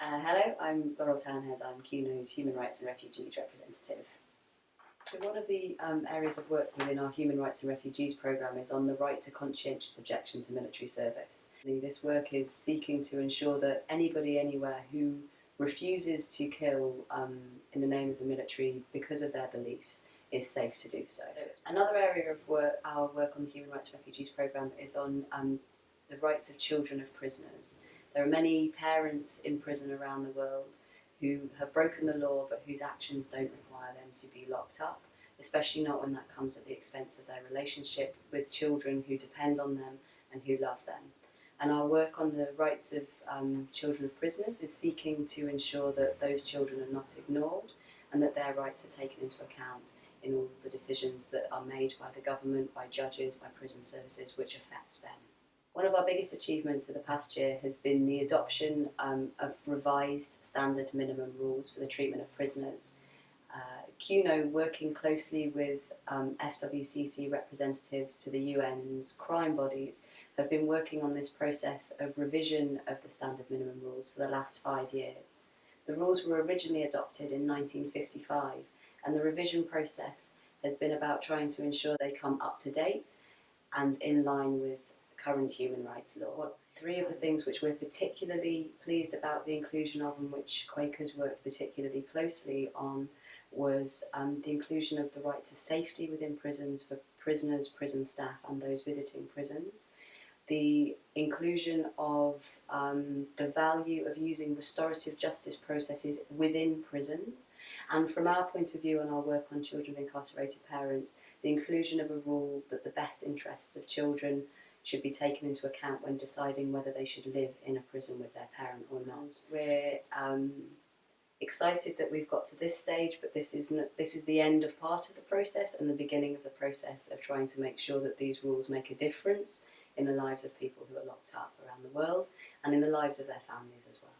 Hello, I'm Laurel Townhead. I'm QUNO's Human Rights and Refugees representative. So one of the areas of work within our Human Rights and Refugees programme is on the right to conscientious objection to military service. This work is seeking to ensure that anybody anywhere who refuses to kill in the name of the military because of their beliefs is safe to do so. Another area of our work on the Human Rights and Refugees programme is on the rights of children of prisoners. There are many parents in prison around the world who have broken the law but whose actions don't require them to be locked up, especially not when that comes at the expense of their relationship with children who depend on them and who love them. And our work on the rights of children of prisoners is seeking to ensure that those children are not ignored and that their rights are taken into account in all the decisions that are made by the government, by judges, by prison services which affect them. One of our biggest achievements of the past year has been the adoption of revised standard minimum rules for the treatment of prisoners. QUNO, working closely with FWCC representatives to the UN's crime bodies, have been working on this process of revision of the standard minimum rules for the last 5 years. The rules were originally adopted in 1955, and the revision process has been about trying to ensure they come up to date and in line with current human rights law. Three of the things which we're particularly pleased about the inclusion of, and which Quakers worked particularly closely on, was the inclusion of the right to safety within prisons for prisoners, prison staff and those visiting prisons, the inclusion of the value of using restorative justice processes within prisons, and from our point of view and our work on children of incarcerated parents, the inclusion of a rule that the best interests of children should be taken into account when deciding whether they should live in a prison with their parent or not. We're excited that we've got to this stage, but this is the end of part of the process and the beginning of the process of trying to make sure that these rules make a difference in the lives of people who are locked up around the world and in the lives of their families as well.